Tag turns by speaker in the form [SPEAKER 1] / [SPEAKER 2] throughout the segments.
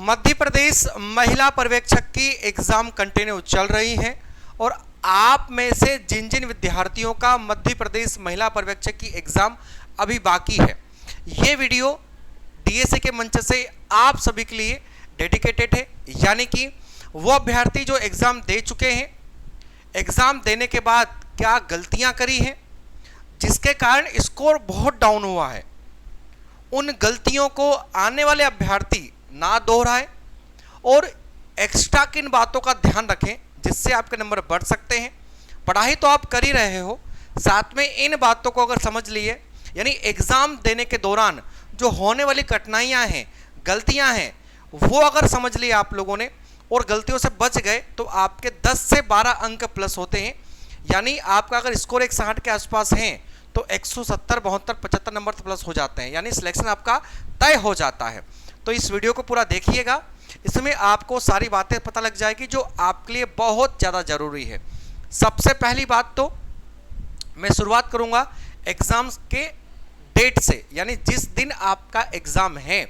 [SPEAKER 1] मध्य प्रदेश महिला पर्यवेक्षक की एग्जाम कंटिन्यू चल रही है और आप में से जिन जिन विद्यार्थियों का मध्य प्रदेश महिला पर्यवेक्षक की एग्जाम अभी बाकी है, ये वीडियो डीएसए के मंच से आप सभी के लिए डेडिकेटेड है। यानी कि वो अभ्यर्थी जो एग्ज़ाम दे चुके हैं, एग्ज़ाम देने के बाद क्या गलतियां करी हैं जिसके कारण स्कोर बहुत डाउन हुआ है, उन गलतियों को आने वाले अभ्यर्थी ना दोहराए और एक्स्ट्रा किन बातों का ध्यान रखें जिससे आपके नंबर बढ़ सकते हैं। पढ़ाई तो आप कर ही रहे हो, साथ में इन बातों को अगर समझ लिए, यानी एग्ज़ाम देने के दौरान जो होने वाली कठिनाइयां हैं, गलतियां हैं, वो अगर समझ लिए आप लोगों ने और गलतियों से बच गए तो आपके 10 से 12 अंक प्लस होते हैं। यानी आपका अगर स्कोर 160 के आसपास है तो 170, 72, 75 नंबर प्लस हो जाते हैं, यानी सिलेक्शन आपका तय हो जाता है। तो इस वीडियो को पूरा देखिएगा, इसमें आपको सारी बातें पता लग जाएगी जो आपके लिए बहुत ज़्यादा ज़रूरी है। सबसे पहली बात तो मैं शुरुआत करूंगा एग्ज़ाम्स के डेट से, यानी जिस दिन आपका एग्ज़ाम है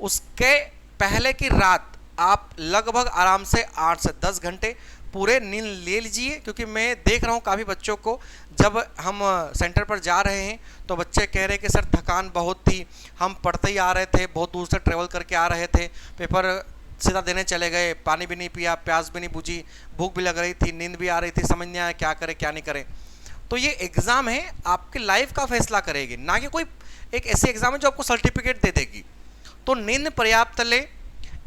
[SPEAKER 1] उसके पहले की रात आप लगभग आराम से 8 से 10 घंटे पूरे नींद ले लीजिए, क्योंकि मैं देख रहा हूँ काफ़ी बच्चों को जब हम सेंटर पर जा रहे हैं तो बच्चे कह रहे हैं कि सर थकान बहुत थी, हम पढ़ते ही आ रहे थे, बहुत दूर से ट्रेवल करके आ रहे थे, पेपर सीधा देने चले गए, पानी भी नहीं पिया, प्यास भी नहीं बुझी, भूख भी लग रही थी, नींद भी आ रही थी, समझ नहीं आया क्या करें क्या नहीं करें। तो ये एग्ज़ाम है, आपकी लाइफ का फैसला करेगी, ना कि कोई एक ऐसी एग्ज़ाम है जो आपको सर्टिफिकेट दे देगी। तो नींद पर्याप्त ले।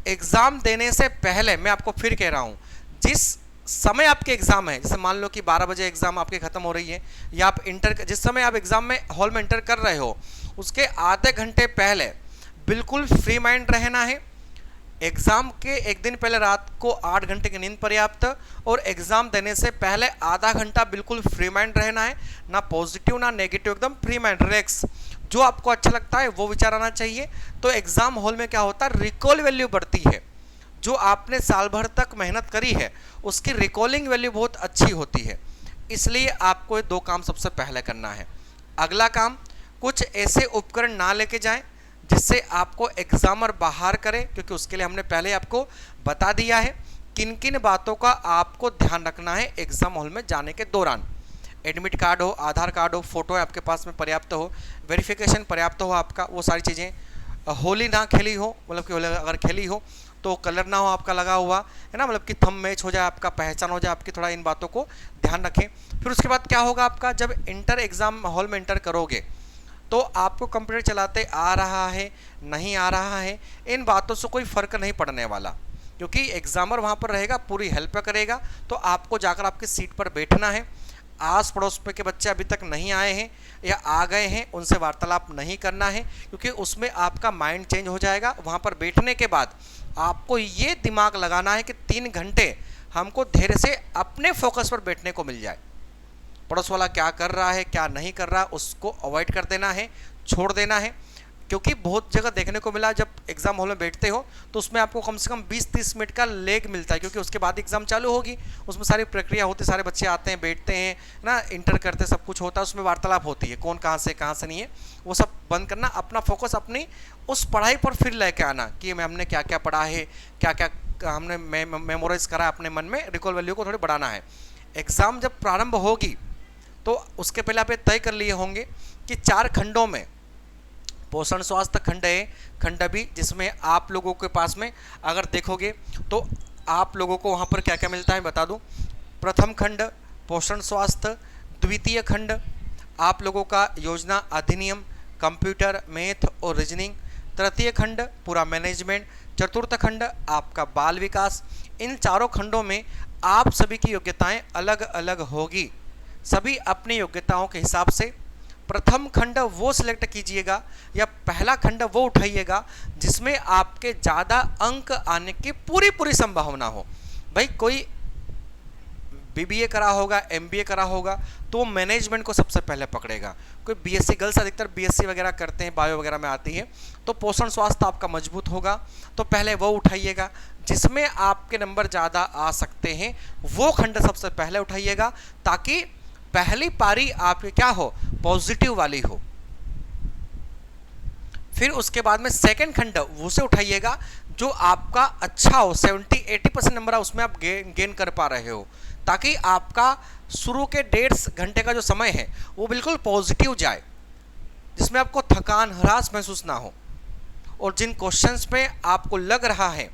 [SPEAKER 1] एग्ज़ाम देने से पहले मैं आपको फिर कह रहा हूँ, जिस समय आपके एग्ज़ाम है, जैसे मान लो कि 12 बजे एग्ज़ाम आपके ख़त्म हो रही है, या आप जिस समय आप एग्ज़ाम में हॉल में इंटर कर रहे हो उसके आधे घंटे पहले बिल्कुल फ्री माइंड रहना है। एग्ज़ाम के एक दिन पहले रात को 8 घंटे की नींद पर्याप्त, और एग्ज़ाम देने से पहले आधा घंटा बिल्कुल फ्री माइंड रहना है, ना पॉजिटिव ना नेगेटिव, एकदम फ्री माइंड, रिलैक्स, जो आपको अच्छा लगता है वो विचार आना चाहिए। तो एग्ज़ाम हॉल में क्या होता है, रिकॉल वैल्यू बढ़ती है, जो आपने साल भर तक मेहनत करी है उसकी रिकॉलिंग वैल्यू बहुत अच्छी होती है। इसलिए आपको ये 2 काम सबसे पहले करना है। अगला काम, कुछ ऐसे उपकरण ना लेके जाएं जिससे आपको एग्जामर बाहर करे, क्योंकि उसके लिए हमने पहले आपको बता दिया है किन किन बातों का आपको ध्यान रखना है एग्ज़ाम हॉल में जाने के दौरान। एडमिट कार्ड हो, आधार कार्ड हो, फोटो आपके पास में पर्याप्त हो, वेरिफिकेशन पर्याप्त हो आपका, वो सारी चीज़ें, होली ना खेली हो, मतलब कि अगर खेली हो तो कलर ना हो आपका लगा हुआ है ना, मतलब कि थंब मैच हो जाए, आपका पहचान हो जाए आपकी, थोड़ा इन बातों को ध्यान रखें। फिर उसके बाद क्या होगा, आपका जब इंटर एग्ज़ाम हॉल में इंटर करोगे तो आपको कंप्यूटर चलाते आ रहा है नहीं आ रहा है, इन बातों से कोई फ़र्क नहीं पड़ने वाला, क्योंकि एग्ज़ामर वहाँ पर रहेगा, पूरी हेल्प करेगा। तो आपको जाकर आपकी सीट पर बैठना है। आस पड़ोस पे के बच्चे अभी तक नहीं आए हैं या आ गए हैं उनसे वार्तालाप नहीं करना है, क्योंकि उसमें आपका माइंड चेंज हो जाएगा। वहाँ पर बैठने के बाद आपको ये दिमाग लगाना है कि 3 घंटे हमको धैर्य से अपने फोकस पर बैठने को मिल जाए। पड़ोस वाला क्या कर रहा है क्या नहीं कर रहा उसको अवॉइड कर देना है, छोड़ देना है, क्योंकि बहुत जगह देखने को मिला जब एग्ज़ाम हॉल में बैठते हो तो उसमें आपको कम से कम 20-30 मिनट का लेग मिलता है, क्योंकि उसके बाद एग्ज़ाम चालू होगी, उसमें सारी प्रक्रिया होती है, सारे बच्चे आते हैं, बैठते हैं ना, इंटर करते, सब कुछ होता है, उसमें वार्तालाप होती है, कौन कहाँ से नहीं है, वो सब बंद करना, अपना फोकस अपनी उस पढ़ाई पर फिर लेके आना कि हमने क्या क्या पढ़ा है, क्या क्या हमने मेमोराइज करा है, अपने मन में रिकॉल वैल्यू को थोड़ी बढ़ाना है। एग्ज़ाम जब प्रारंभ होगी तो उसके पहले आप ये तय कर लिए होंगे कि 4 खंडों में पोषण स्वास्थ्य खंड है, खंड बी, जिसमें आप लोगों के पास में अगर देखोगे तो आप लोगों को वहाँ पर क्या क्या मिलता है बता दूं। प्रथम खंड पोषण स्वास्थ्य, द्वितीय खंड आप लोगों का योजना अधिनियम, कंप्यूटर, मैथ और रीजनिंग, तृतीय खंड पूरा मैनेजमेंट, चतुर्थ खंड आपका बाल विकास। इन चारों खंडों में आप सभी की योग्यताएं अलग अलग होगी, सभी अपनी योग्यताओं के हिसाब से। प्रथम खंड वो सिलेक्ट कीजिएगा या पहला खंड वो उठाइएगा जिसमें आपके ज़्यादा अंक आने की पूरी संभावना हो। भाई कोई बीबीए करा होगा, एमबीए करा होगा तो मैनेजमेंट को सबसे पहले पकड़ेगा। कोई बीएससी, गर्ल्स अधिकतर बीएससी वगैरह करते हैं, बायो वगैरह में आती है, तो पोषण स्वास्थ्य आपका मजबूत होगा, तो पहले वो उठाइएगा। जिसमें आपके नंबर ज़्यादा आ सकते हैं वो खंड सबसे पहले उठाइएगा, ताकि पहली पारी आपके क्या हो, पॉजिटिव वाली हो। फिर उसके बाद में सेकंड खंड उसे उठाइएगा जो आपका अच्छा हो, 70-80% नंबर है उसमें आप गेन कर पा रहे हो, ताकि आपका शुरू के 1.5 घंटे का जो समय है वो बिल्कुल पॉजिटिव जाए, जिसमें आपको थकान हरास महसूस ना हो। और जिन क्वेश्चंस में आपको लग रहा है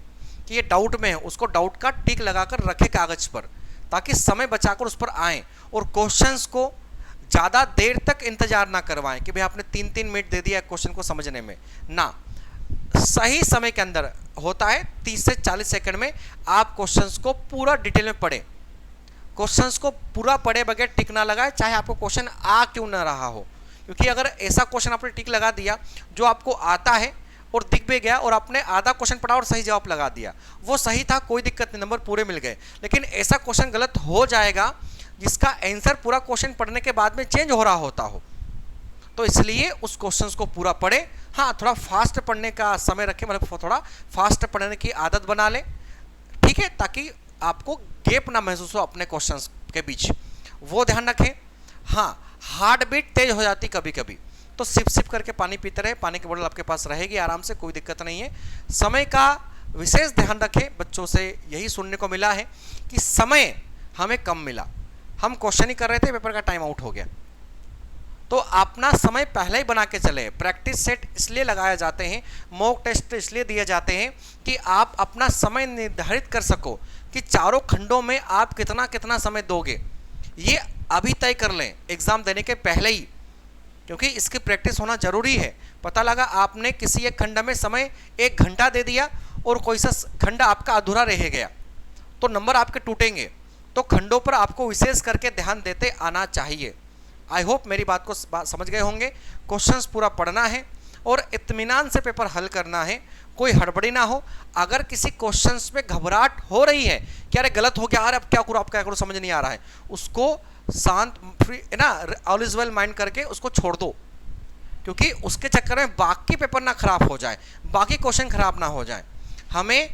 [SPEAKER 1] कि ये डाउट में है, उसको डाउट का टिक लगाकर रखें कागज पर, ताकि समय बचाकर उस पर आएँ और क्वेश्चंस को ज़्यादा देर तक इंतजार ना करवाएं कि भाई आपने 3-3 मिनट दे दिया क्वेश्चन को समझने में ना। सही समय के अंदर होता है 30 से 40 सेकंड में आप क्वेश्चंस को पूरा डिटेल में पढ़ें। क्वेश्चंस को पूरा पढ़े बगैर टिक ना लगाए, चाहे आपको क्वेश्चन आ क्यों ना रहा हो, क्योंकि अगर ऐसा क्वेश्चन आपने टिक लगा दिया जो आपको आता है और दिख भी गया और आपने आधा क्वेश्चन पढ़ा और सही जवाब लगा दिया, वो सही था, कोई दिक्कत नहीं, नंबर पूरे मिल गए। लेकिन ऐसा क्वेश्चन गलत हो जाएगा जिसका आंसर पूरा क्वेश्चन पढ़ने के बाद में चेंज हो रहा होता हो, तो इसलिए उस क्वेश्चंस को पूरा पढ़े। हाँ, थोड़ा फास्ट पढ़ने का समय रखें, मतलब थोड़ा फास्ट पढ़ने की आदत बना लें, ठीक है, ताकि आपको गैप ना महसूस हो अपने क्वेश्चंस के बीच, वो ध्यान रखें। हाँ, हार्ट बीट तेज हो जाती कभी कभी, तो सिप सिप करके पानी पीते रहे, पानी की बोतल आपके पास रहेगी आराम से, कोई दिक्कत नहीं है। समय का विशेष ध्यान रखें। बच्चों से यही सुनने को मिला है कि समय हमें कम मिला, हम क्वेश्चन ही कर रहे थे, पेपर का टाइम आउट हो गया, तो अपना समय पहले ही बना के चले। प्रैक्टिस सेट इसलिए लगाए जाते हैं, मॉक टेस्ट इसलिए दिए जाते हैं कि आप अपना समय निर्धारित कर सको कि चारों खंडों में आप कितना कितना समय दोगे, ये अभी तय कर लें एग्ज़ाम देने के पहले ही, क्योंकि इसकी प्रैक्टिस होना जरूरी है। पता लगा आपने किसी एक खंड में समय 1 घंटा दे दिया और कोई सा खंड आपका अधूरा रह गया, तो नंबर आपके टूटेंगे। तो खंडों पर आपको विशेष करके ध्यान देते आना चाहिए। आई होप मेरी बात को समझ गए होंगे। क्वेश्चंस पूरा पढ़ना है और इत्मीनान से पेपर हल करना है, कोई हड़बड़ी ना हो। अगर किसी क्वेश्चंस में घबराहट हो रही है कि अरे गलत हो गया, अरे अब क्या करूँ, अब क्या करूँ, समझ नहीं आ रहा है, उसको शांत फ्री ना ऑल इज वेल माइंड करके उसको छोड़ दो, क्योंकि उसके चक्कर में बाकी पेपर ना खराब हो जाए, बाकी क्वेश्चन खराब ना हो जाए। हमें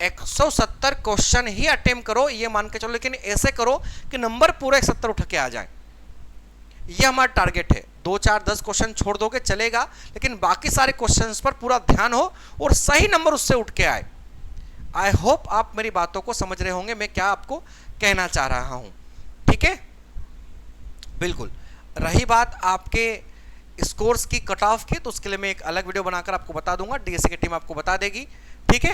[SPEAKER 1] 170 क्वेश्चन ही अटेम्प्ट करो, ये मान के चलो, लेकिन ऐसे करो कि नंबर पूरे 170 उठ के आ जाए, ये हमारा टारगेट है। 2, 4, 10 क्वेश्चन छोड़ दोगे चलेगा, लेकिन बाकी सारे क्वेश्चंस पर पूरा ध्यान हो और सही नंबर उससे उठ के आए। आई होप आप मेरी बातों को समझ रहे होंगे, मैं क्या आपको कहना चाह रहा हूं, ठीक है। बिल्कुल। रही बात आपके स्कोर्स की कट ऑफ की, तो उसके लिए मैं एक अलग वीडियो बनाकर आपको बता दूंगा, डीएससी की टीम आपको बता देगी, ठीक है।